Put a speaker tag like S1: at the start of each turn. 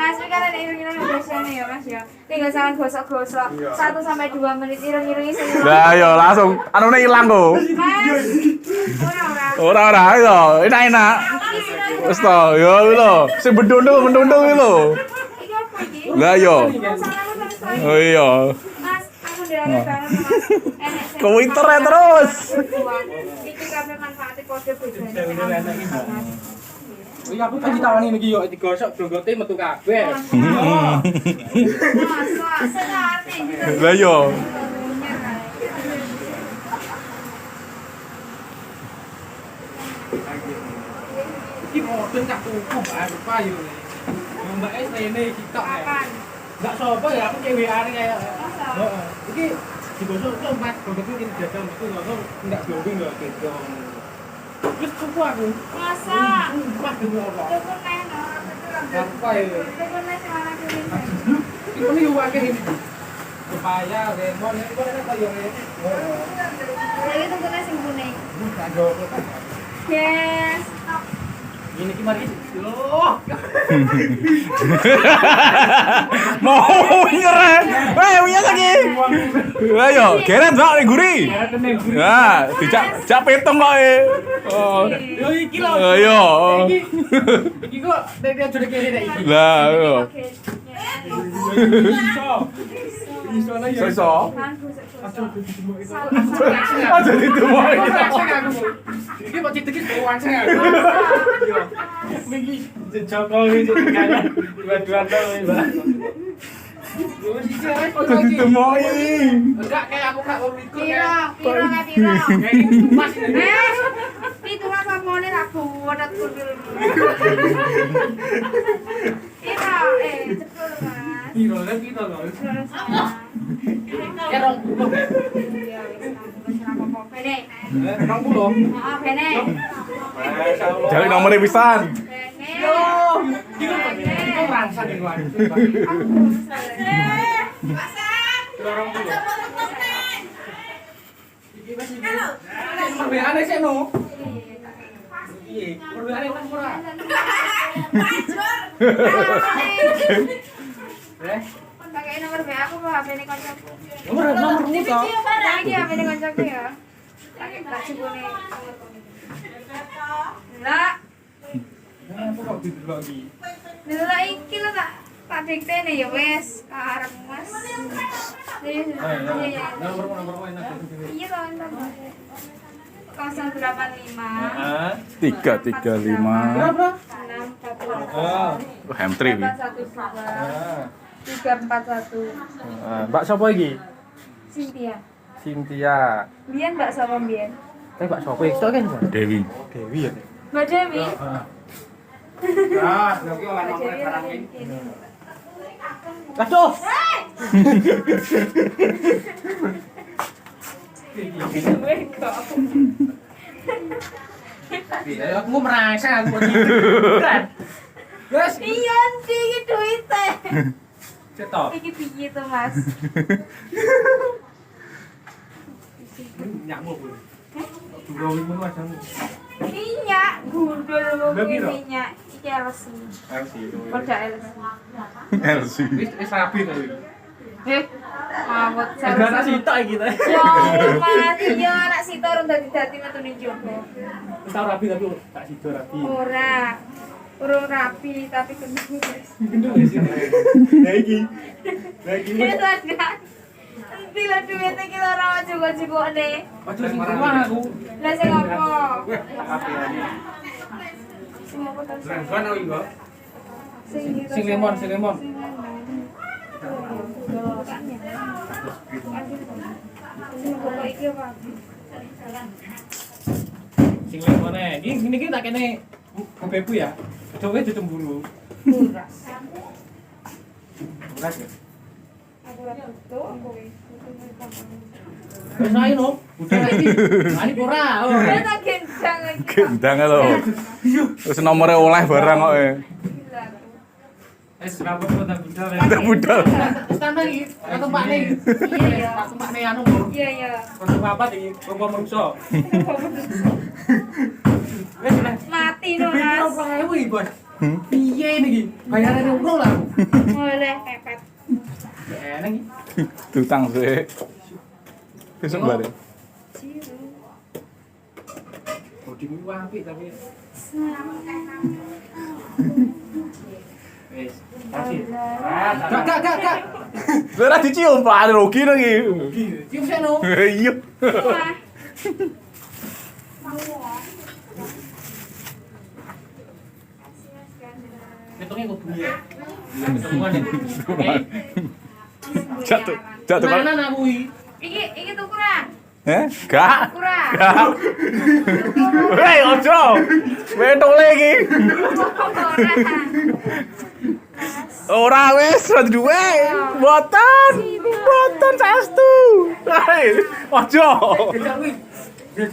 S1: Mas, sekarang iring-iring biasanya ya Mas ya. Tinggal jangan gosok-gosok. 1 sampai 2 menit iring-iringnya sing.
S2: Lah yo langsung anune ilang kok.
S1: Mas.
S2: Ora yo, enak-enak. Wis to, yo kuwi lho. Sing mendundung iki lho.
S1: Iki apa iki?
S2: Lah yo. Oh iya.
S1: Mas, aku ndelok banget Mas. Enek sing.
S2: Kowe internet terus.
S1: Iki kabeh manfaate kode bojone.
S3: Oh iya aku kan ditawani iki yo digosok jonggote metu kabeh.
S1: Masa senate gitu.
S2: Lah yo.
S3: Iki model cak tuku apa yo. Mbak es rene kita ya.
S1: Kapan?
S3: Enggak sopo ya aku cewekane kayak.
S1: Masa?
S3: Heeh. Iki digosok tuh Mas, jonggote ini jajal metu langsung enggak blonding lho gitu. Wis tuku aku.
S1: Masa?
S3: Mas demi apa?
S1: Tuku neh no.
S3: Apa ya?
S1: Tuku neh sing ana kuwi.
S3: Ini yo akeh ini. Pepaya, lemon, ini kok enak yo.
S1: Lagi tuku neh sing kuning.
S3: Aduh,
S1: Yes.
S3: ini ki mari. Loh.
S2: Mau nyerah. Punya lagi. Lah yo, geret Mbak ning guri. Nah, dijak petong kok e. Oh.
S3: Yo iki lho.
S2: Ayo.
S3: Iki kok dia jare kene nek iki.
S2: Lah yo.
S3: Iso. Iso lah ya.
S2: Iso.
S1: Aduh,
S2: Aja ditemui.
S3: Iki kok citik iki wanceng aku. Yo. Iki Joko iki kayak dua-dua to Mbak. Yo siji ae
S2: Aja ditemui.
S3: Enggak kayak aku gak mau ikut
S1: Piro,
S3: ya.
S1: piro nggak piro.
S3: Kayak ini Mas ini.
S1: Itu lah pamone ra buwet kudul. Piro, cepul Mas.
S3: Piro lah piro lho. Ya 20.
S1: Iya, wis wis ra apa-apa. Bene.
S3: 20.
S1: Heeh, bene.
S3: Masyaallah.
S2: Jare nomere pisan.
S1: Bene.
S3: Yo. Iki rangsang iki wae. Lorong dulu. Iki wis iki. Perbeane sik no. Piye? Perbeane kan ora. Eh,
S1: Pakai nomor BA aku apa HP-ne koncoku.
S3: nomormu to.
S1: Lagi HP-ne koncoku ya. Pakai baju kuning. Lah,
S3: Apa kok didelok iki?
S1: delok iki lho tak diktene ya wis, arep Mas. Iya.
S3: Nomormu enak.
S1: Iya toh, entar. 085
S3: Heeh.
S2: 335.
S3: Berapa?
S1: 641
S3: Oh.
S2: Hamtri iki.
S1: 341
S3: Mbak sapa iki?
S1: Cynthia.
S3: Cynthia.
S1: Biyen Mbak sapa biyen?
S3: Mbak sapa iki? Stok kan Mbak?
S2: Dewi.
S3: Dewi ya.
S1: Mbak Dewi.
S3: Ah, lagi ora
S1: Mbak Dewi
S3: barang
S1: lagi
S3: iki.
S1: ini.
S3: Aduh.
S1: Weh kok.
S3: Aku merasa aku beneran. Guys,
S1: Iya iki duite.
S3: cetok.
S1: Iki piye to Mas?
S3: Nyakmu Bu. Duro iki ngono aja.
S1: Minyak gundul
S3: Lah, piro?
S1: minyak iki LC. Kodak LC.
S2: LC.
S3: Wis rapi to iki.
S1: Mawut
S3: Anak sitok iki ta.
S1: Ya Mas, iya anak sitor dadi metu ning jowo.
S3: Wis tau rapi tapi tak sido rapi.
S1: Ora. Urung rapi tapi kendul.
S3: Gendul wis. Lah iki. Lah iki.
S1: Wis ada. Nanti lah duitnya kita ora juga-jugone.
S3: Aduh sing rumah aku.
S1: Lah sing apa?
S3: Rapi aja.
S1: Sing apa ta?
S3: Rangkuan aku iki.
S1: Sing
S3: Sing lemon, sing lemon.
S1: Sing kok iki apa?
S3: Sing lemone. Iki tak kene bebeku ya. Coba aja cemburu.
S1: Buras.
S3: Beras ya.
S1: Aku ora butuh aku wis.
S3: Wis ae no. Udah iki. Ani ora.
S1: Wis tak gendang iki.
S2: Gendang lho. Wis nomore oleh barang kok e.
S1: Gila aku.
S3: Es rambut kota budal ya.
S2: Udah budal.
S3: Wis tambah iki. Kata Pak Ne.
S1: Iya ya.
S3: Pak Pak Ne anu.
S1: Iya ya.
S3: Kota papat iki. Kok mongso. Wis lah.
S1: Mati no
S3: Mas.
S1: Mas.
S3: Berapa ewu iki, Bos? Piye niki? Bayarane urung lah.
S1: Boleh pepet.
S3: Enak iki.
S2: Tutang sih. Besok bare.
S3: Bodimu apik tapi. Wes. Kasih. Gak.
S2: Ora dicium Pak rugi lagi.
S3: Cium seno.
S2: Iya.
S1: Wah.
S3: Ketungnya kok bunyi ya. Ketemuan ya.
S2: Jatuh kan.
S3: Mana nak kuwi?
S1: Iki tukuran.
S2: Gak.
S1: Tukuran.
S2: Gak. Hei, ojo. Wetole iki. Ora wis duwe. Boten saestu. Hei, ojo.
S3: Gejak kuwi.